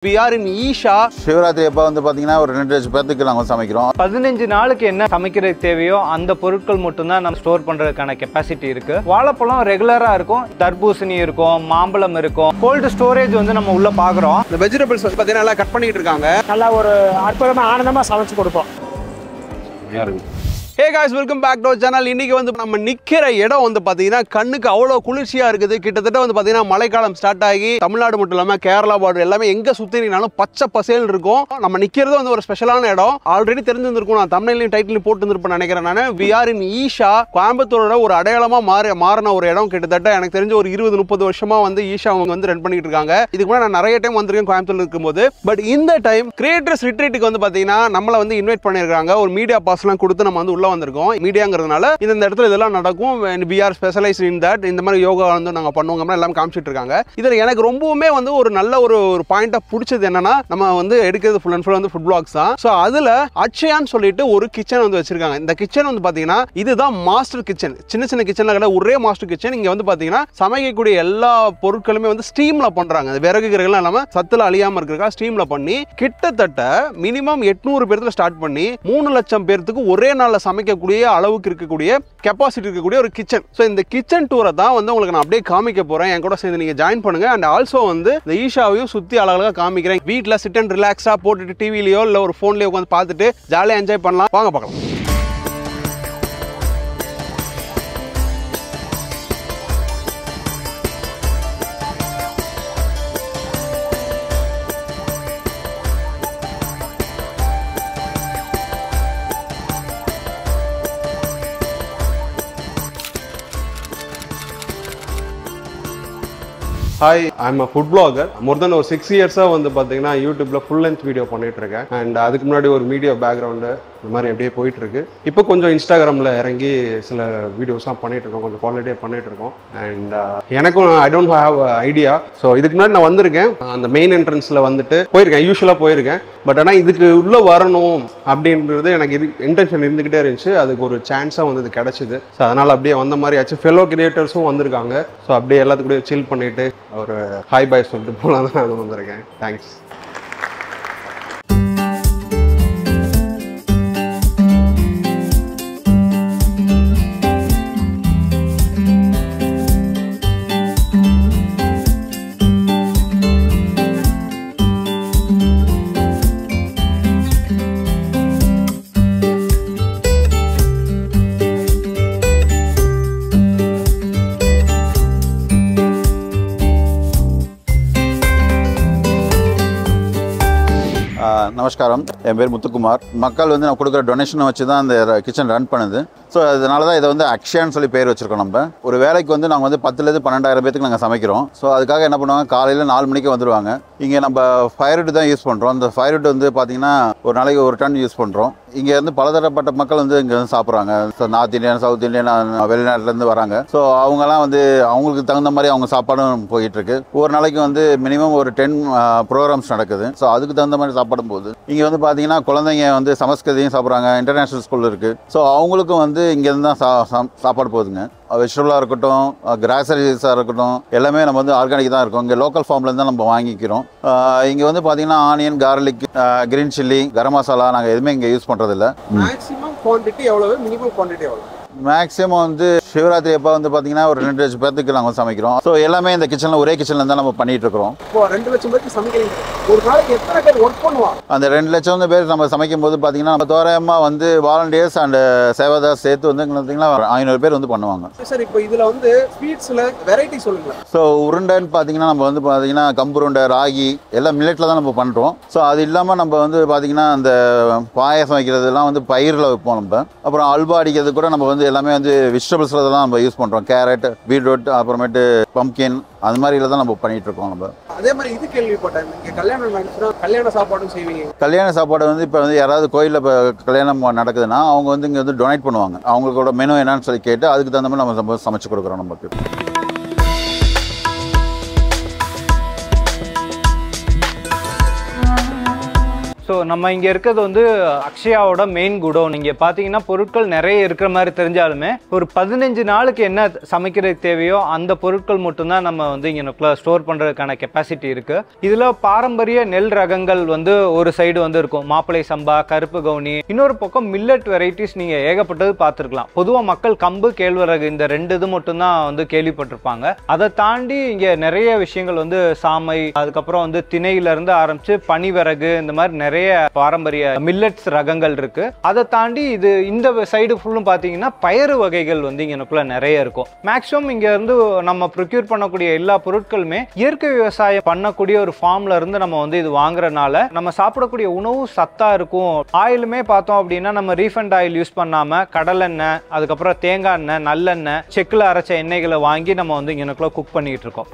We are in Isha. Shivaratri அப்ப வந்து பாத்தீங்கன்னா ஒரு 2 லட்சம் பேருக்கு நாங்க சமைக்கிறோம். 15 நாளுக்கு என்ன சமைக்கிறதுக்கு தேவையோ அந்த பொருட்கள் மட்டும் தான் நம்ம ஸ்டோர் பண்றதுக்கான கெபாசிட்டி இருக்கு. வாழைப்பழம் ரெகுலரா இருக்கும், தர்பூசணி இருக்கும், மாம்பழம் இருக்கும். கோல்ட் ஸ்டோரேஜ் வந்து நம்ம உள்ள பாக்குறோம். இந்த வெஜிடபிள்ஸ் வந்து பாத்தீங்கன்னா நல்லா கட் பண்ணிட்டு இருக்காங்க. நல்லா ஒரு அற்புதமா ஆனந்தமா சமைச்சு கொடுப்போம். Hey guys, welcome back to our channel. இன்னைக்கு வந்து நம்ம நிக்கிற இடம் வந்து பாத்தீங்கன்னா கண்ணுக்கு அவ்வளவு குளிர்ச்சியா இருக்குது. கிட்டத்தட்ட வந்து பாத்தீங்கன்னா மழைக்காலம் ஸ்டார்ட் ஆகி தமிழ்நாடு மட்டும் இல்லாம கேரளா பார்டர் எல்லாமே எங்க சுத்தினாலும் பச்சை பசேல் இருக்கும். நம்ம நிக்கிறது வந்து ஒரு ஸ்பெஷலான இடம். ஆல்ரெடி தெரிஞ்சிருக்கும், நான் தமிழ்லையும் டைட்டில் போட்டு இருந்திருப்பேன் நினைக்கிறேன். நான் We are in ஈஷா, கோயம்புத்தூரோட ஒரு அடையாளமா மாறின ஒரு இடம். கிட்டத்தட்ட எனக்கு தெரிஞ்ச ஒரு 20-30 வருஷமா வந்து ஈஷா அவங்க வந்து ரன் பண்ணிட்டு இருக்காங்க. இதுக்கு முன்னாடி நான் நிறைய டைம் வந்திருக்கேன் கோயம்புத்தூர்ல இருக்கும்போது. பட் இந்த டைம் கிரியேட்டர்ஸ் ரிட்ரீட்டுக்கு வந்து பாத்தீங்கன்னா நம்மள வந்து இன்வைட் பண்ணிருக்காங்க. ஒரு மீடியா பாஸ் எல்லாம் கொடுத்து நம்ம வந்து உள்ள வந்திருக்கோம். மீடியாங்கிறதுனால இந்த இடத்துல இதெல்லாம் நடக்கும். we are specialized in that. இந்த மாதிரி யோகா வந்து நாங்க பண்ணுவோம் எல்லாம் காமிச்சிட்டு இருக்காங்க. இதுல எனக்கு ரொம்பவுமே வந்து ஒரு நல்ல ஒரு பாயிண்டா பிடிச்சது என்னன்னா, நம்ம வந்து எடுக்கிறது ஃபுல் அண்ட் ஃபுல் வந்து ஃபுட் பிளாக்ஸ் தான். ஸோ அதுல அட்சயான்னு சொல்லிட்டு ஒரு கிச்சன் வந்து வச்சிருக்காங்க. இந்த கிச்சன் வந்து பாத்தீங்கன்னா இதுதான் மாஸ்டர் கிச்சன். சின்ன சின்ன கிச்சன்ல கிடையாது, ஒரே மாஸ்டர் கிச்சன். இங்க வந்து பாத்தீங்கன்னா சமைக்கக்கூடிய எல்லா பொருட்களுமே வந்து ஸ்டீம்ல பண்றாங்க. விறகு கிரகெல்லாம் இல்லாம சத்துல அழியாம இருக்கிறதுக்காக ஸ்டீம்ல பண்ணி கிட்டத்தட்ட மினிமம் 800 பேருக்கு ஸ்டார்ட் பண்ணி 3 லட்சம் பேருக்கு ஒரே நாள்ல சமைக்கக்கூடிய அளவுக்கு இருக்கக்கூடிய கெபாசிட்டி இருக்கக்கூடிய ஒரு கிச்சன். ஸோ இந்த கிச்சன் டூரை தான் வந்து உங்களுக்கு நான் அப்படியே காமிக்க போறேன். என் கூட சேர்ந்து நீங்க ஜாயின் பண்ணுங்க. அண்ட் ஆல்சோ வந்து இந்த ஈஷாவையும் சுத்தி அழகழகா காமிக்கிறேன். வீட்டில் சிட் அண்ட் ரிலாக்ஸா போட்டுட்டு டிவிலையோ இல்லை ஒரு ஃபோன்லயோ உட்காந்து பார்த்துட்டு ஜாலியாக என்ஜாய் பண்ணலாம். வாங்க பார்க்கலாம். Hi, I'm a food blogger. More than ஒரு 6 இயர்ஸாக வந்து பார்த்தீங்கன்னா யூடியூப்ல ஃபுல் லென்த் வீடியோ பண்ணிட்டு இருக்கேன். அண்ட் அதுக்கு முன்னாடி ஒரு மீடியா பேக்ரவுண்டு இந்த மாதிரி அப்படியே போயிட்டு இருக்கு. இப்போ கொஞ்சம் இன்ஸ்டாகிராமில் இறங்கி சில வீடியோஸ்லாம் பண்ணிட்டு இருக்கோம், கொஞ்சம் குவாலிட்டியாக பண்ணிட்டு இருக்கோம். அண்ட் எனக்கும் I don't have idea. So இதுக்கு முன்னாடி நான் வந்திருக்கேன், அந்த மெயின் என்ட்ரன்ஸில் வந்துட்டு போயிருக்கேன், யூஸ்வலாக போயிருக்கேன். பட் ஆனால் இதுக்கு உள்ளே வரணும் அப்படின்றது எனக்கு இது இன்டென்ஷன் இருந்துக்கிட்டே இருந்துச்சு. அதுக்கு ஒரு சான்ஸாக வந்து இது கிடச்சிது. ஸோ அதனால் அப்படியே வந்த மாதிரி ஆச்சு. ஃபெலோ கிரியேட்டர்ஸும் வந்திருக்காங்க. ஸோ அப்படியே எல்லாத்துக்கூடய சில் பண்ணிட்டு ஒரு ஹாய் பாய் சொல்லிட்டு போலாம் தான் நான் வந்திருக்கேன். தேங்க்ஸ். நமஸ்காரம், என் பேர் முத்துக்குமார். மக்கள் வந்து நான் கொடுக்குற டொனேஷனை வச்சு தான் அந்த கிச்சன் ரன் பண்ணுது. ஸோ அதனால தான் இதை வந்து அக்ஷயான்னு சொல்லி பேர் வச்சுருக்கோம். நம்ம ஒரு வேலைக்கு வந்து நாங்கள் வந்து 10,000 12,000 பேருக்கு நாங்கள் சமைக்கிறோம். ஸோ அதுக்காக என்ன பண்ணுவாங்க, காலையில் 4 மணிக்கு வந்துடுவாங்க. இங்கே நம்ம ஃபயர்வுட் தான் யூஸ் பண்ணுறோம். அந்த ஃபயர்வுட் வந்து பார்த்திங்கன்னா ஒரு நாளைக்கு 1 டன் யூஸ் பண்ணுறோம். இங்கே வந்து பலதரப்பட்ட மக்கள் வந்து இங்கே வந்து சாப்பிட்றாங்க. So north Indian, south Indian, வெளிநாட்டிலேருந்து வராங்க. ஸோ அவங்கெல்லாம் வந்து அவங்களுக்கு தகுந்த மாதிரி அவங்க சாப்பாடும் போயிட்டுருக்கு. ஒரு நாளைக்கு வந்து மினிமம் ஒரு 10 ப்ரோக்ராம்ஸ் நடக்குது. ஸோ அதுக்கு தகுந்த மாதிரி சாப்பாடும் போகுது. இங்கே வந்து பார்த்தீங்கன்னா குழந்தைங்க வந்து சமஸ்கிருதியும் சாப்பிட்றாங்க, இன்டர்நேஷ்னல் ஸ்கூல் இருக்குது. ஸோ அவங்களுக்கும் வந்து இங்கேருந்து தான் சாப்பாடு போகுதுங்க. வெஜிடபிளாக இருக்கட்டும், கிராசரிஸாக இருக்கட்டும், எல்லாமே நம்ம வந்து ஆர்கானிக் தான் இருக்கும். இங்கே லோக்கல் ஃபார்ம்லேருந்து தான் நம்ம வாங்கிக்கிறோம். இங்கே வந்து பார்த்தீங்கன்னா onion, garlic, green chilli, garam masala நாங்கள் எதுவுமே இங்கே யூஸ் பண்ணுறதில்ல. மேக்ஸிமம் குவான்டிட்டி எவ்வளவு, மினிமம் குவான்டிட்டி எவ்வளவு? மேக்ஸிமம் வந்து சிவராத்திரி அப்போ வந்து பார்த்தீங்கன்னா ஒரு 2 லட்சம் பேருக்கு நாங்கள் சமைக்கிறோம். ஸோ எல்லாமே இந்த கிச்சனில் ஒரே கிச்சனில் தான் நம்ம பண்ணிட்டு இருக்கிறோம். இப்போ 2 லட்சம் பேருக்கு சமைக்கிறீங்க. ஒரு நாளைக்கு எத்தனை பேர் ஒர்க் பண்ணுவாங்க? அந்த 2 லட்சம் பேர் நம்ம சமைக்கும் போது பார்த்தீங்கன்னா நம்ம தோராயமாக வந்து வாலண்டியர்ஸ் அண்ட் சேவாதார் சேர்த்து வந்து பார்த்தீங்கன்னா 500 பேர் வந்து பண்ணுவாங்க. சார், இப்போ இதில் வந்து ஸ்வீட்ஸில் வெரைட்டி சொல்லுங்களேன். ஸோ உருண்டைன்னு பார்த்தீங்கன்னா நம்ம வந்து பார்த்தீங்கன்னா கம்புருண்டை, ராகி எல்லாம் மில்லட்டில் தான் நம்ம பண்ணுறோம். ஸோ அது இல்லாமல் நம்ம வந்து பார்த்தீங்கன்னா அந்த பாயசம் வைக்கிறதுலாம் வந்து பயிரில் வைப்போம் நம்ம. அப்புறம் அல்வா அடிக்கிறது கூட நம்ம வந்து எல்லாமே வந்து வெஜிடபிள்ஸில் தான் நம்ம யூஸ் பண்ணுறோம். கேரட், பீட்ரூட், அப்புறமேட்டு பம்கின், அது மாதிரில தான் நம்ம பண்ணிட்டு இருக்கோம். நம்ம அதே மாதிரி இது கேள்விப்பட்டேன், நீங்கள் கல்யாணம் நடந்துச்சுன்னா கல்யாண சாப்பாடும் செய்வீங்க. கல்யாண சாப்பாடு வந்து இப்போ வந்து யாராவது கோயிலில் இப்போ கல்யாணம் நடக்குதுன்னா அவங்க வந்து இங்கே வந்து டொனேட் பண்ணுவாங்க. அவங்களோட மெனு என்னன்னு சொல்லி கேட்டு அதுக்கு தகுந்த மாதிரி நம்ம சமைச்சு கொடுக்குறோம் நமக்கு. ஸோ ஸோ நம்ம இங்கே இருக்கிறது வந்து அக்ஷயாவோட மெயின் குடோன். இங்கே பார்த்தீங்கன்னா பொருட்கள் நிறைய இருக்கிற மாதிரி தெரிஞ்சாலுமே ஒரு 15 நாளுக்கு என்ன சமைக்கிறதுக்கு தேவையோ அந்த பொருட்கள் மட்டும்தான் நம்ம வந்து இங்கே ஸ்டோர் பண்ணுறதுக்கான கெப்பாசிட்டி இருக்குது. இதில் பாரம்பரிய நெல் ரகங்கள் வந்து ஒரு சைடு வந்து இருக்கும், மாப்பிளை சம்பா, கருப்பு கவுனி. இன்னொரு பக்கம் மில்லட் வெரைட்டிஸ் நீங்கள் ஏகப்பட்டது பார்த்துருக்கலாம். பொதுவாக மக்கள் கம்பு, கேழ்வரகு இந்த 2 இது மட்டும்தான் வந்து கேள்விப்பட்டிருப்பாங்க. அதை தாண்டி இங்கே நிறைய விஷயங்கள் வந்து சாமை, அதுக்கப்புறம் வந்து திணையிலிருந்து ஆரம்பிச்சு பனிவரகு, இந்த மாதிரி நிறைய பாரம்பரிய மில்லட்ஸ் ரகங்கள் இருக்கு. அதை தாண்டி இது இந்த சைடு ஃபுல்லும் பார்த்தீங்கன்னா பயறு வகைகள் வந்து இங்கனுக்குள்ள நிறைய இருக்கும். மேக்ஸிமம் இங்க இருந்து நம்ம ப்ரொக்யூர் பண்ணக்கூடிய எல்லா பொருட்களுமே இயற்கை விவசாயம் பண்ணக்கூடிய ஒரு ஃபார்ம்ல இருந்து நம்ம வந்து இது வாங்குறதுனால நம்ம சாப்பிடக்கூடிய உணவு சத்தா இருக்கும். ஆயிலுமே பார்த்தோம் அப்படின்னா நம்ம ரீஃபண்ட் ஆயில் யூஸ் பண்ணாம கடலெண்ணெய், அதுக்கப்புறம் தேங்காய் எண்ணெய், நல்லெண்ணெய், செக்கில் அரைச்ச எண்ணெய்களை வாங்கி நம்ம வந்து இங்கனுக்குள்ள குக் பண்ணிட்டு இருக்கோம்.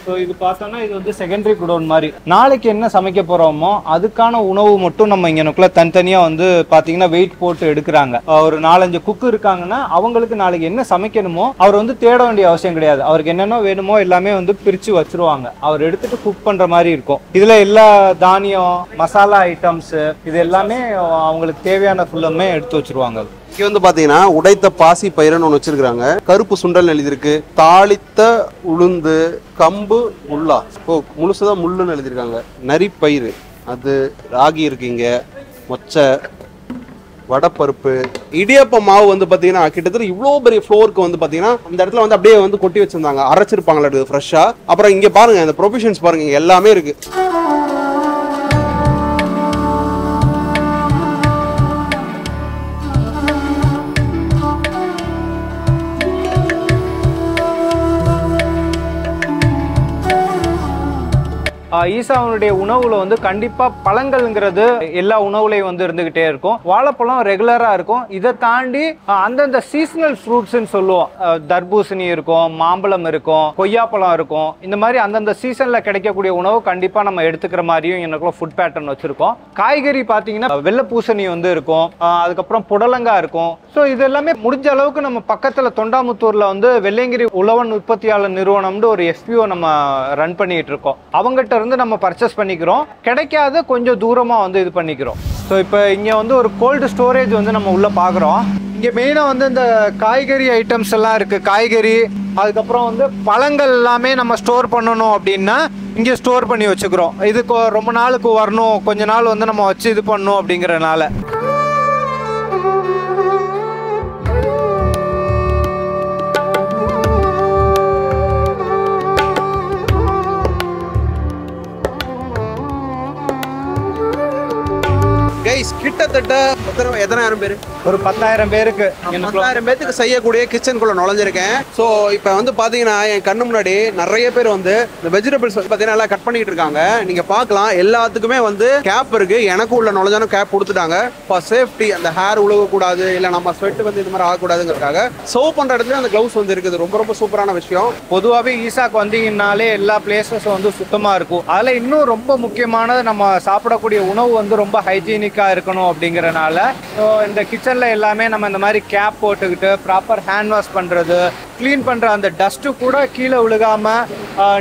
ஸோ இது பார்த்தோம்னா இது வந்து செகண்டரி குடோன் மாதிரி. நாளைக்கு என்ன சமைக்க போகிறோமோ அதுக்கான உணவு மட்டும் நம்ம இங்கனுக்குள்ள தனித்தனியாக வந்து பார்த்தீங்கன்னா வெயிட் போட்டு எடுக்கிறாங்க. ஒரு 4-5 குக்கு இருக்காங்கன்னா அவங்களுக்கு நாளைக்கு என்ன சமைக்கணுமோ அவர் வந்து தேட வேண்டிய அவசியம் கிடையாது. அவருக்கு என்னென்ன வேணுமோ எல்லாமே வந்து பிரித்து வச்சிருவாங்க. அவர் எடுத்துட்டு குக் பண்ணுற மாதிரி இருக்கும். இதில் எல்லா தானியம், மசாலா ஐட்டம்ஸ் இது எல்லாமே அவங்களுக்கு தேவையான ஃபுல்லுமே எடுத்து வச்சிருவாங்க. இங்க வந்து பாத்தீங்கன்னா உடைத்த பாசி பயிரன்னு ஒன்று வச்சிருக்காங்க. கருப்பு சுண்டல் எழுதியிருக்கு, தாளித்த உளுந்து, கம்பு, முள்ளா, முழுசுதான் முள்ளுன்னு எழுதியிருக்காங்க, நரிப்பயிறு, அது ராகி இருக்குங்க, மொச்சை, வடப்பருப்பு, இடியப்ப மாவு வந்து பாத்தீங்கன்னா கிட்டத்தட்ட இவ்வளோ பெரிய ஃப்ளோருக்கு வந்து பாத்தீங்கன்னா அந்த இடத்துல வந்து அப்படியே வந்து கொட்டி வச்சிருந்தாங்க, அரைச்சிருப்பாங்களா ஃப்ரெஷ்ஷா. அப்புறம் இங்க பாருங்க இந்த ப்ரொவிஷன்ஸ் பாருங்க, இங்க எல்லாமே இருக்கு. ஈசாவுடைய உணவுல வந்து கண்டிப்பா பழங்கள்ங்கிறது எல்லா உணவுலையும் வந்து இருந்துகிட்டே இருக்கும். வாழைப்பழம் ரெகுலரா இருக்கும். இதை தாண்டி அந்தந்த சீசனல் ஃப்ரூட்ஸ்ன்னு சொல்லுவோம். தர்பூசணி இருக்கும், மாம்பழம் இருக்கும், கொய்யாப்பழம் இருக்கும். இந்த மாதிரி அந்தந்த சீசன்ல கிடைக்கக்கூடிய உணவு கண்டிப்பா நம்ம எடுத்துக்கிற மாதிரியும் எனக்குள்ள ஃபுட் பேட்டர்ன் வச்சிருக்கோம். காய்கறி பார்த்தீங்கன்னா வெள்ளை பூசணி வந்து இருக்கும், அதுக்கப்புறம் புடலங்காய் இருக்கும். ஸோ இது எல்லாமே முடிஞ்ச அளவுக்கு நம்ம பக்கத்துல தொண்டாமுத்தூர்ல வந்து வெள்ளையங்கிரி உழவன் உற்பத்தியாளர் நிறுவனம்னு ஒரு FPO நம்ம ரன் பண்ணிட்டு இருக்கோம். அவங்ககிட்ட இருந்து நம்ம பர்ச்சேஸ் பண்ணிக்கிறோம். கிடைக்காத கொஞ்சம் தூரமா வந்து இது பண்ணிக்கிறோம். ஸோ இப்போ இங்க வந்து ஒரு கோல்டு ஸ்டோரேஜ் வந்து நம்ம உள்ள பாக்குறோம். இங்க மெயினா வந்து இந்த காய்கறி ஐட்டம்ஸ் எல்லாம் இருக்கு. காய்கறி, அதுக்கப்புறம் வந்து பழங்கள் எல்லாமே நம்ம ஸ்டோர் பண்ணணும் அப்படின்னா இங்கே ஸ்டோர் பண்ணி வச்சுக்கிறோம். இதுக்கு ரொம்ப நாளுக்கு வரணும், கொஞ்ச நாள் வந்து நம்ம வச்சு இது பண்ணணும் அப்படிங்கறதுனால. கிட்டத்தட்ட எத்தனாயிரம் பேர், ஒரு 10,000 பேருக்கு, 10,000 பேருக்கு செய்யக்கூடிய கிச்சனுக்குள்ள நுழைஞ்சிருக்கேன். ஸோ இப்போ வந்து பார்த்தீங்கன்னா என் கண்ணு முன்னாடி நிறைய பேர் வந்து இந்த வெஜிடபிள்ஸ் பார்த்தீங்கன்னா எல்லாம் கட் பண்ணிட்டு இருக்காங்க. நீங்க பார்க்கலாம் எல்லாத்துக்குமே வந்து கேப் இருக்கு. எனக்கு உள்ள நுழைஞ்சாலும் கேப் கொடுத்துட்டாங்க. ஃபார் சேஃப்டி, அந்த ஹேர் உழுகக்கூடாது, இல்லை நம்ம ஸ்வெட் வந்து இந்த மாதிரி ஆகக்கூடாதுங்கிறதுக்காக சர்வ் பண்ற இடத்துல அந்த கிளவுஸ் வந்து இருக்குது. ரொம்ப ரொம்ப சூப்பரான விஷயம். பொதுவாகவே ஈசாக்கு வந்தீங்கன்னாலே எல்லா பிளேசஸ் வந்து சுத்தமாக இருக்கும். அதில் இன்னும் ரொம்ப முக்கியமானது நம்ம சாப்பிடக்கூடிய உணவு வந்து ரொம்ப ஹைஜீனிக்காக இருக்கணும் அப்படிங்கறனால இந்த கிச்சன்ல எல்லாமே நம்ம இந்த மாதிரி கேப் போட்டுக்கிட்டு ப்ராப்பர் ஹேண்ட் வாஷ் பண்றது, க்ளீன் பண்ற அந்த டஸ்ட் கூட கீழே விழுகாம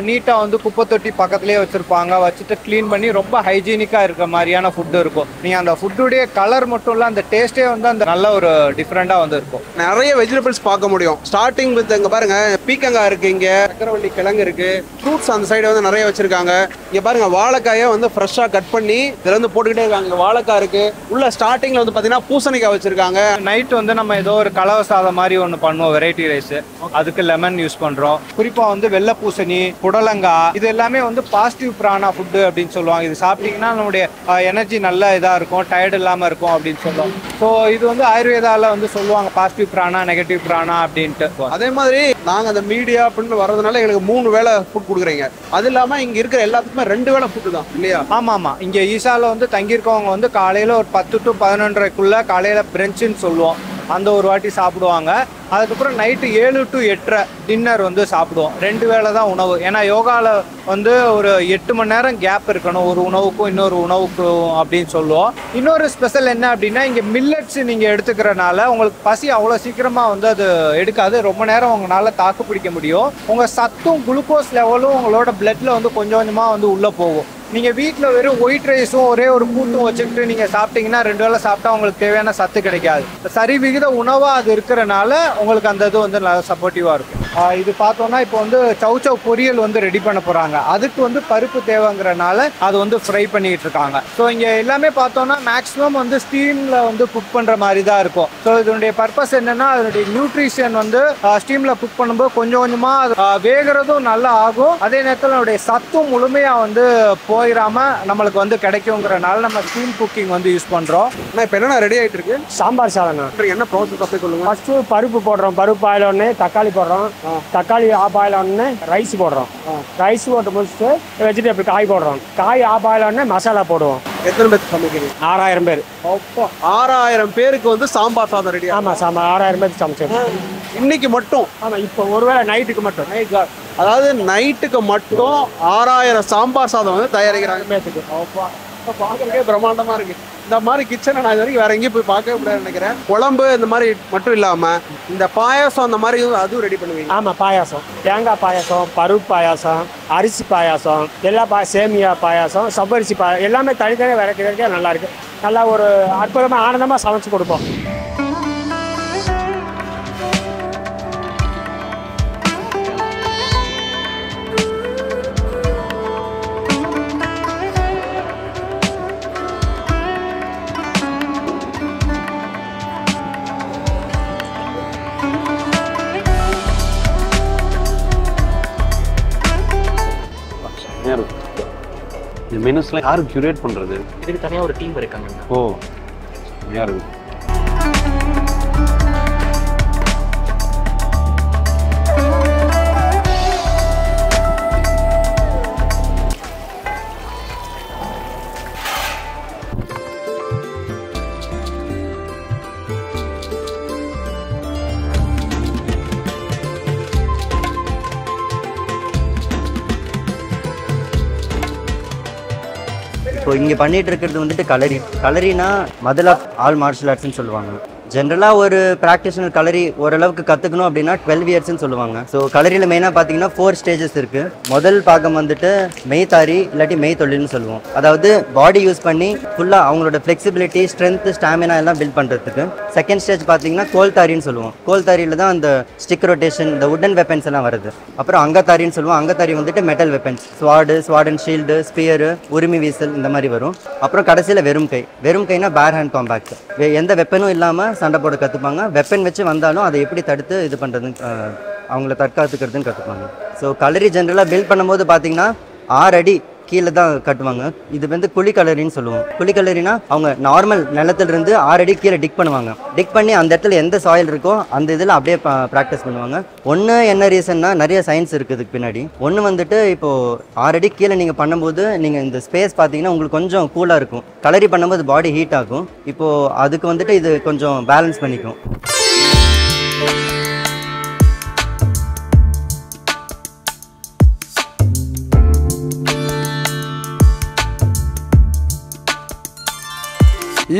நீட்டா வந்து குப்பை தொட்டி பக்கத்துலயே வச்சிருப்பாங்க. வச்சுட்டு க்ளீன் பண்ணி ரொம்ப ஹைஜீனிக்கா இருக்கிற மாதிரியான ஃபுட் இருக்கும். நீங்க அந்த ஃபுட்டுடைய கலர் மட்டும் இல்ல, அந்த டேஸ்டே வந்து அந்த நல்ல ஒரு டிஃப்ரெண்டா வந்து இருக்கும். நிறைய வெஜிடபிள்ஸ் பார்க்க முடியும். ஸ்டார்டிங் வித் இங்க பாருங்க பீக்கங்காய் இருக்கு, இங்க சக்கரவள்ளி கிழங்கு இருக்கு, ஃப்ரூட்ஸ் அந்த சைடு வந்து நிறைய வச்சிருக்காங்க. இங்க பாருங்க வாழைக்காயை வந்து ஃப்ரெஷ்ஷா கட் பண்ணி இதுல வந்து போட்டுக்கிட்டே இருக்காங்க. வாழைக்காய் இருக்கு. உள்ள ஸ்டார்டிங்ல வந்து பாத்தீங்கன்னா பூசணிக்காய் வச்சிருக்காங்க. நைட் வந்து நம்ம ஏதோ ஒரு கலவை சாதம் மாதிரி ஒன்று பண்ணுவோம், வெரைட்டி ரைஸ். அதுக்கு லெமன் யூஸ் பண்றோம். குறிப்பா வந்து வெள்ளை பூசணி, புடலங்காய், இது எல்லாமே வந்து பாசிட்டிவ் பிராணா ஃபுட் அப்படின்னு சொல்லுவாங்க. இது சாப்பிட்டீங்கன்னா நம்மளுடைய எனர்ஜி நல்ல இதா இருக்கும், டயர்ட் இல்லாம இருக்கும் அப்படின்னு சொல்லுவோம். ஸோ இது வந்து ஆயுர்வேதால வந்து சொல்லுவாங்க பாசிட்டிவ் பிராணா, நெகட்டிவ் பிராணா அப்படின்ட்டு. அதே மாதிரி நாங்க அந்த மீடியா அப்படின்னு வர்றதுனால எங்களுக்கு 3 வேளை ஃபுட் கொடுக்குறீங்க. அது இல்லாம இங்க இருக்கிற எல்லாத்துக்குமே 2 வேளை ஃபுட் தான் இல்லையா? ஆமா ஆமா. இங்க ஈசால வந்து தங்கியிருக்கவங்க வந்து காலையில ஒரு 10 to 11:30க்குள்ள காலையில பிரஞ்சுன்னு சொல்லுவோம், அந்த ஒரு வாட்டி சாப்பிடுவாங்க. அதுக்கப்புறம் நைட்டு 7 to 8:30 டின்னர் வந்து சாப்பிடுவோம். 2 வேளை தான் உணவு. ஏன்னா யோகாவில் வந்து ஒரு 8 மணி நேரம் கேப் இருக்கணும் ஒரு உணவுக்கும் இன்னொரு உணவுக்கும் அப்படின்னு சொல்லுவோம். இன்னொரு ஸ்பெஷல் என்ன அப்படின்னா இங்கே மில்லட்ஸ் நீங்கள் எடுத்துக்கிறனால உங்களுக்கு பசி அவ்வளோ சீக்கிரமாக வந்து அது எடுக்காது. ரொம்ப நேரம் உங்களால் தாக்கு பிடிக்க முடியும். உங்கள் சத்தும் குளுக்கோஸ் லெவலும் உங்களோட பிளட்டில் வந்து கொஞ்சம் கொஞ்சமாக வந்து உள்ளே போகும். நீங்கள் வீட்டில் வெறும் ஒயிட் ரைஸும் ஒரே ஒரு கூட்டும் வச்சுக்கிட்டு நீங்கள் சாப்பிட்டீங்கன்னா 2 வேளை சாப்பிட்டா உங்களுக்கு தேவையான சத்து கிடைக்காது. சரி விகித உணவாக அது இருக்கிறனால உங்களுக்கு அந்த இது வந்து நல்லா சப்போர்ட்டிவாக இருக்கும். இது பார்த்தோன்னா இப்போ வந்து சௌச்சௌ பொரியல் வந்து ரெடி பண்ண போகிறாங்க. அதுக்கு வந்து பருப்பு தேவைங்கிறனால அது வந்து ஃப்ரை பண்ணிக்கிட்டு இருக்காங்க. ஸோ இங்கே எல்லாமே பார்த்தோன்னா மேக்ஸிமம் வந்து ஸ்டீமில் வந்து குக் பண்ணுற மாதிரி தான் இருக்கும். ஸோ இதனுடைய பர்பஸ் என்னென்னா அதனுடைய நியூட்ரிஷன் வந்து ஸ்டீமில் குக் பண்ணும்போது கொஞ்சம் கொஞ்சமாக வேகிறதும் நல்லா ஆகும். அதே நேரத்தில் அதனுடைய சத்தும் முழுமையாக வந்து போயிடாம நம்மளுக்கு வந்து கிடைக்குங்கிறனால நம்ம ஸ்டீம் குக்கிங் வந்து யூஸ் பண்றோம். நான் இப்போ என்ன ரெடி ஆயிட்டு இருக்கு? சாம்பார் சாதம். என்ன ப்ராசஸ் அப்படி சொல்லுங்க. ஃபர்ஸ்ட் பருப்பு போடுறோம். பருப்பு ஆயில் ஒன்று, தக்காளி போடுறோம். தக்காளி ஆஃப் ஆயில் ஒன்று, ரைஸ் போடுறோம். ரைஸ் போட்டு முடிச்சுட்டு வெஜிடபிள் காய் போடுறோம். காய் ஆஃப் ஆயில் ஒன்று, மசாலா போடுவோம். எத்தனை பேருக்கு சமைக்கிறீங்க? 6000 பேர். 6000 பேருக்கு வந்து சாம்பார் சாதம் ரெடி. ஆமாம், சாம்பார் 6000 பேருக்கு சமைச்சோம் இன்னைக்கு மட்டும். ஆமாம், இப்போ ஒருவேளை நைட்டுக்கு மட்டும். அதாவது நைட்டுக்கு மட்டும் 6000 சாம்பார் சாதம் வந்து தயாரிக்கிறாங்க. பார்க்கறதுக்கே பிரம்மாண்டமா இருக்கு. இந்த மாதிரி கிச்சனை நான் இது வரைக்கும் வேற எங்கேயும் போய் பார்க்கவே முடியாது நினைக்கிறேன். குழம்பு இந்த மாதிரி மட்டும் இல்லாம இந்த பாயாசம் அந்த மாதிரி அதுவும் ரெடி பண்ணுவீங்க? ஆமாம், பாயாசம், தேங்காய் பாயாசம், பருப்பு பாயாசம், அரிசி பாயாசம், எல்லா சேமியா பாயாசம், சவ்வரிசி பாயாசம் எல்லாமே தனித்தனியாக விளக்கிறதுக்கே நல்லா இருக்கு. நல்லா ஒரு அற்புதமாக ஆனந்தமாக சமைச்சு கொடுப்போம். இந்த மெனுஸ்லாம் யாரு கியூரேட் பண்றது? இதுக்கு தனியாக ஒரு டீம் இருக்காங்க. ஓ, யாரு? இப்போ இங்கே பண்ணிகிட்டு இருக்கிறது வந்துட்டு கலரினா மதர் ஆஃப் ஆல் மார்ஷல் ஆர்ட்ஸ்ன்னு சொல்லுவாங்க. ஜென்ரலாக ஒரு ப்ராக்டிஷனல் கலரி ஓரளவுக்கு கற்றுக்கணும் அப்படின்னா 12 இயர்ஸ்ன்னு சொல்லுவாங்க. ஸோ கலரியில் மெயினாக பார்த்தீங்கன்னா 4 ஸ்டேஜஸ் இருக்குது. முதல் பாகம் வந்துட்டு மெய்தாரி இல்லாட்டி மெய் தொழில்னு சொல்லுவோம். அதாவது பாடி யூஸ் பண்ணி ஃபுல்லாக அவங்களோட ஃப்ளெக்சிபிலிட்டி, ஸ்ட்ரென்த், ஸ்டாமினா எல்லாம் பில்ட் பண்ணுறதுக்கு. செகண்ட் ஸ்டேஜ் பார்த்தீங்கன்னா கோல்தாரின்னு சொல்லுவோம். கோல்தாரியில் தான் அந்த ஸ்டிக் ரொட்டேஷன், இந்த உடன் வெப்பன்ஸ் எல்லாம் வருது. அப்புறம் அங்கத்தாரின்னு சொல்லுவோம். அங்கத்தாரி வந்துட்டு metal weapons, sword and shield, spear, உரிமை வீசல் இந்த மாதிரி வரும். அப்புறம் கடைசியில் வெறும் கைனா பேர் ஹேண்ட் காம்பேக்ட். எந்த வெப்பனும் இல்லாமல் சண்டை போட கற்றுப்பாங்க. வெப்பன் வச்சு வந்தாலும் அதை எப்படி தடுத்து இது பண்ணுறதுன்னு அவங்கள தற்காத்துக்கிறதுன்னு கற்றுப்பாங்க. ஸோ கலரி ஜென்ரலாக பில்ட் பண்ணும்போது பார்த்தீங்கன்னா 6 அடி கீழே தான் கட்டுவாங்க. இது வந்து குழி கலரின்னு சொல்லுவோம். குழி கலரினா அவங்க நார்மல் நிலத்திலிருந்து 6 அடி கீழே டிக் பண்ணுவாங்க. டிக் பண்ணி அந்த இடத்துல எந்த சாயில் இருக்கோ அந்த இதில் அப்படியே ப்ராக்டிஸ் பண்ணுவாங்க. ஒன்று என்ன ரீசன்னா நிறைய சயின்ஸ் இருக்குதுக்கு பின்னாடி. ஒன்று வந்துட்டு இப்போது 6 அடி கீழே நீங்கள் பண்ணும்போது நீங்கள் இந்த ஸ்பேஸ் பார்த்தீங்கன்னா உங்களுக்கு கொஞ்சம் கூலாக இருக்கும். கலரி பண்ணும்போது பாடி ஹீட் ஆகும். இப்போது அதுக்கு வந்துட்டு இது கொஞ்சம் பேலன்ஸ் பண்ணிக்கும்.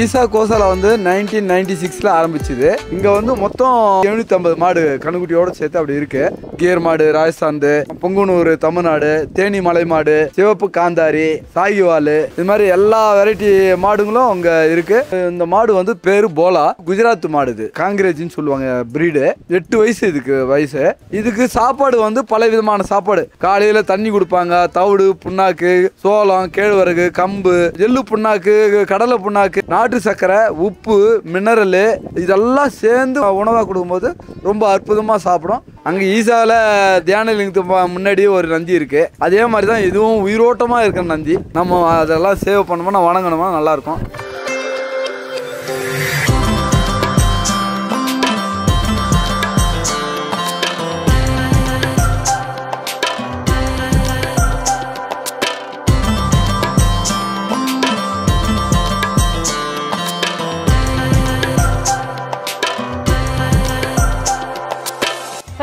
ஈசா கோசாலா வந்து 1996 ஆரம்பிச்சுது. இங்க வந்து மொத்தம் 750 மாடு கண்ணுக்குட்டியோட சேர்த்து அப்படி இருக்கு. கியர் மாடு ராஜஸ்தான், பொங்குனூர் தமிழ்நாடு, தேனி மலை மாடு, சிவப்பு காந்தாரி, சாகிவால், இது மாதிரி எல்லா வெரைட்டி மாடுங்களும் அங்க இருக்கு. இந்த மாடு வந்து பேரு போலா, குஜராத் மாடு. இது காங்கிரேஜ்னு சொல்லுவாங்க பிரீடு. 8 வயசு இதுக்கு வயசு. இதுக்கு சாப்பாடு வந்து பல விதமான சாப்பாடு. காலையில தண்ணி கொடுப்பாங்க. தவிடு, புண்ணாக்கு, சோளம், கேழ்வரகு, கம்பு, எள்ளு புண்ணாக்கு, கடலை புண்ணாக்கு, நாட்டு சர்க்கரை, உப்பு, மினரலு இதெல்லாம் சேர்ந்து உணவாக கொடுக்கும்போது ரொம்ப அற்புதமாக சாப்பிடும். அங்கே ஈசாவில் தியானலிங்கத்துக்கு முன்னாடி ஒரு நந்தி இருக்குது. அதே மாதிரி தான் இதுவும் உயிரோட்டமாக இருக்கிற நந்தி. நம்ம அதெல்லாம் சேவ் பண்ணோம்னா வணங்கணுமா நல்லாயிருக்கும்.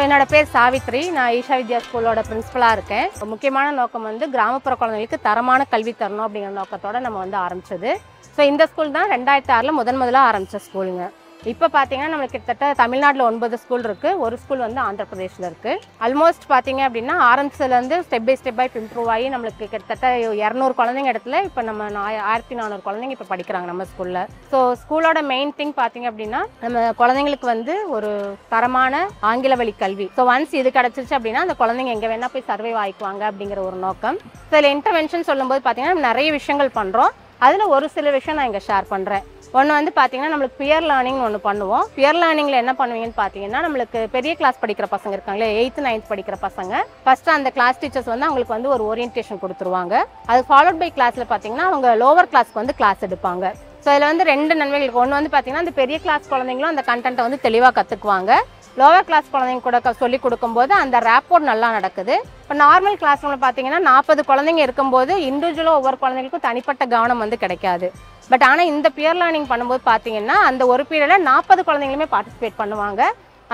என்னோட பேர் சாவித்ரி. நான் ஈஷா வித்யா ஸ்கூலோட பிரின்சிபலாக இருக்கேன். முக்கியமான நோக்கம் வந்து கிராமப்புற குழந்தைகளுக்கு தரமான கல்வி தரணும் அப்படிங்கிற நோக்கத்தோட நம்ம வந்து ஆரம்பிச்சது. ஸோ இந்த ஸ்கூல் தான் 2006 முதல்ல ஆரம்பித்த ஸ்கூலுங்க. இப்போ பார்த்தீங்கன்னா நம்மளுக்கு கிட்டத்தட்ட தமிழ்நாட்டில் 9 ஸ்கூல் இருக்குது. ஒரு ஸ்கூல் வந்து ஆந்திர பிரதேஷில் இருக்குது. ஆல்மோஸ்ட் பார்த்தீங்க அப்படின்னா ஆரம்பிச்சதுலேருந்து ஸ்டெப் பை ஸ்டெப்பாக இம்ப்ரூவ் ஆகி நம்மளுக்கு கிட்டத்தட்ட 200 குழந்தைங்க இடத்துல இப்போ நம்ம 1400 குழந்தைங்க இப்போ படிக்கிறாங்க நம்ம ஸ்கூலில். ஸோ ஸ்கூலோட மெயின் திங் பார்த்தீங்க அப்படின்னா நம்ம குழந்தைங்களுக்கு வந்து ஒரு தரமான ஆங்கில வழி கல்வி. ஸோ ஒன்ஸ் இது கிடச்சிருச்சு அப்படின்னா அந்த குழந்தைங்க எங்கே வேணால் போய் சர்வைவ் ஆகிக்குவாங்க அப்படிங்கிற ஒரு நோக்கம். ஸோ இதில் இன்டர்வென்ஷன் சொல்லும்போது பார்த்தீங்கன்னா நிறைய விஷயங்கள் பண்ணுறோம். அதில் ஒரு சில விஷயம் நான் இங்கே ஷேர் பண்ணுறேன். ஒன்று வந்து பார்த்தீங்கன்னா நம்மளுக்கு பியர் லேர்னிங் ஒன்று பண்ணுவோம். பியர் லேர்னிங்கில் என்ன பண்ணுவீங்கன்னு பார்த்தீங்கன்னா நம்மளுக்கு பெரிய கிளாஸ் படிக்கிற பசங்க இருக்காங்களே 8th 9th படிக்கிற பசங்க ஃபஸ்ட்டு அந்த கிளாஸ் டீச்சர்ஸ் வந்து அவங்களுக்கு வந்து ஒரு ஓரியன்டேஷன் கொடுத்துருவாங்க. அது ஃபாலோட் பை கிளாஸில் பார்த்தீங்கன்னா அவங்க லோவர் கிளாஸ்க்கு வந்து கிளாஸ் எடுப்பாங்க. ஸோ இதில் வந்து 2 நன்மைகள். ஒன்று வந்து பார்த்தீங்கன்னா அந்த பெரிய கிளாஸ் குழந்தைங்களும் அந்த கண்டென்ட்டை வந்து தெளிவாக கற்றுக்குவாங்க. லோவர் கிளாஸ் குழந்தைங்க கூட சொல்லி கொடுக்கும்போது அந்த ரேப்போர்ட் நல்லா நடக்குது. இப்போ நார்மல் கிளாஸ் ரூமில் பார்த்தீங்கன்னா 40 குழந்தைங்க இருக்கும்போது இண்டிவிஜுவலாக ஒவ்வொரு குழந்தைங்களுக்கும் தனிப்பட்ட கவனம் வந்து கிடைக்காது. பட் ஆனால் இந்த பியர் லேர்னிங் பண்ணும்போது பார்த்தீங்கன்னா அந்த ஒரு பீரியடில் 40 குழந்தைங்களுமே பார்ட்டிசிபேட் பண்ணுவாங்க.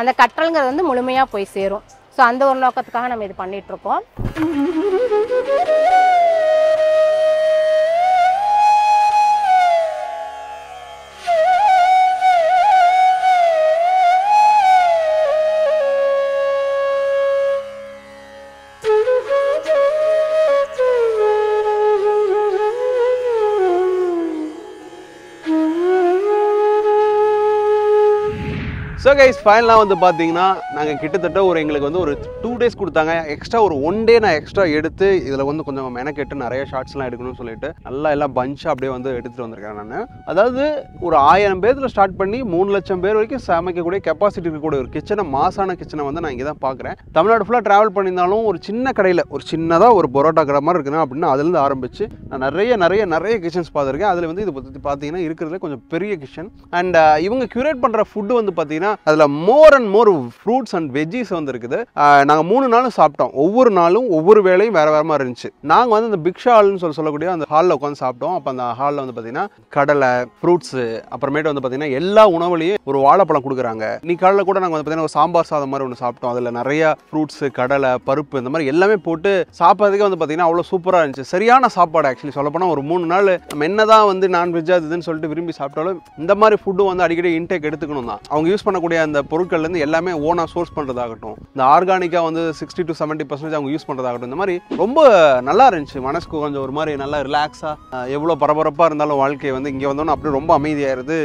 அந்த கற்றல்ங்கிறது வந்து முழுமையாக போய் சேரும். ஸோ அந்த ஒரு நோக்கத்துக்காக நம்ம இது பண்ணிகிட்ருக்கோம். ஸோ கைஸ் ஃபைனலாக வந்து பார்த்தீங்கன்னா நாங்கள் கிட்டத்தட்ட எங்களுக்கு வந்து ஒரு 2 days கொடுத்தாங்க. எக்ஸ்ட்ரா ஒரு 1 day நான் எக்ஸ்ட்ரா எடுத்து இதில் வந்து கொஞ்சம் மெனக்கெட்டு நிறைய ஷார்ட்ஸ்லாம் எடுக்கணும்னு சொல்லிட்டு நல்லா எல்லாம் பஞ்சாக அப்படியே வந்து எடுத்துகிட்டு வந்திருக்கேன் நான். அதாவது ஒரு 1000 பேர்த்தில் ஸ்டார்ட் பண்ணி 3 லட்சம் பேர் வரைக்கும் சமைக்கக்கூடிய கெப்பாசிட்டி இருக்கக்கூடிய ஒரு கிச்சனை, மாசான கிச்சனை வந்து நான் இங்கே தான் பார்க்குறேன். தமிழ்நாடு ஃபுல்லாக ட்ராவல் பண்ணியிருந்தாலும் ஒரு சின்ன கடையில் ஒரு சின்னதாக ஒரு பரோட்டா கடை மாதிரி இருக்குன்னா அப்படின்னா அதுலேருந்து ஆரம்பித்து நான் நிறைய கிச்சன்ஸ் பார்த்துருக்கேன். அதில் வந்து இது பற்றி பார்த்தீங்கன்னா இருக்கிறதுல கொஞ்சம் பெரிய கிச்சன். அண்ட் இவங்க க்யூரேட் பண்ணுற ஃபுட்டு வந்து பார்த்தீங்கன்னா அதில் more and more fruits and veggies வந்து இருக்குது. நாங்கள் 3 நாளும் சாப்பிட்டோம். ஒவ்வொரு நாளும் ஒவ்வொரு வேலையும் வேறு வேறு மாதிரி இருந்துச்சு. நாங்கள் வந்து இந்த பிக்ஷா ஹால்னு சொல்லக்கூடிய அந்த ஹாலில் உட்காந்து சாப்பிட்டோம். அப்போ அந்த ஹாலில் வந்து பார்த்தீங்கன்னா கடலை, ஃப்ரூட்ஸு, அப்புறமேட்டு வந்து பார்த்தீங்கன்னா எல்லா உணவுலையும் ஒரு வாழைப்பழம் கொடுக்குறாங்க. நீ காலையில் கூட நாங்கள் வந்து பார்த்தீங்கன்னா ஒரு சாம்பார் சாதம் மாதிரி ஒன்று சாப்பிட்டோம். அதில் நிறையா ஃப்ரூட்ஸு, கடலை, பருப்பு இந்த மாதிரி எல்லாமே போட்டு சாப்பிட்றதுக்கே வந்து பார்த்தீங்கன்னா அவ்வளோ சூப்பராக இருந்துச்சு. சரியான சாப்பாடு. ஆக்சுவலி சொல்லப்போனால் ஒரு 3 நாள் நம்ம என்ன தான் வந்து நான்வெஜ்ஜாக இதுன்னு சொல்லிட்டு விரும்பி சாப்பிட்டாலும் இந்த மாதிரி ஃபுட்டு வந்து அடிக்கடி இன்டேக் எடுத்துக்கணும் தான். அவங்க யூஸ் பண்ணக்கூடிய அந்த பொருட்கள்லேருந்து எல்லாமே ஓனாக சோர்ஸ் பண்ணுறதாகட்டும், இந்த ஆர்கானிக்காக வந்து 60 to 70% அவங்க யூஸ் பண்ணுறதாகட்டும், இந்த மாதிரி ரொம்ப நல்லா இருந்துச்சு. மனசுக்கு கொஞ்சம் ஒரு மாதிரி நல்லா ரிலாக்ஸாக, எவ்வளோ பரபரப்பாக இருந்தாலும் வாழ்க்கையை வந்து இங்கே வந்தோன்னா அப்படியே ரொம்ப அமைதியாயிருது.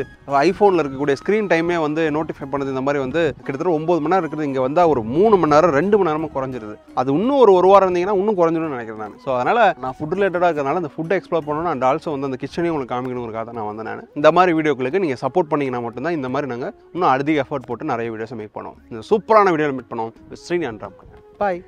ஐஃபோனில் இருக்கக்கூடிய ஸ்க்ரீன் டைமே வந்து நோட்டிஃபை பண்ணுது. இந்த மாதிரி வந்து கிட்டத்தட்ட 9 மணி நேரம் இருக்குது. இங்கே வந்தால் ஒரு 3 மணி நேரம் 2 மணி நேரமாக குறைஞ்சிருது. அது இன்னும் ஒரு வாரம் இருந்தீங்கன்னா இன்னும் குறைஞ்சிடும்னு நினைக்கிறேன் நான். ஸோ அதனால் நான் ஃபுட் ரிலேட்டடாக இருக்கிறதுனால அந்த ஃபுட்டை எக்ஸ்ப்ளோர் பண்ணணும். அண்ட் ஆல்சோ வந்து அந்த கிச்சனையும் உங்களுக்கு காமிக்கணுங்கிறதுக்காக நான் வந்தேன் நான். இந்த மாதிரி வீடியோக்களுக்கு நீங்கள் சப்போர்ட் பண்ணிங்கன்னா மட்டும்தான் இந்த மாதிரி நாங்கள் இன்னும் அதிக எஃபர்ட் போட்டு நிறைய வீடியோஸை மேக் பண்ணுவோம். இந்த சூப்பரான வீடியோவில் மீட் பண்ணுவோம். ஸ்ரீ அண்ட் ராம். பாய்.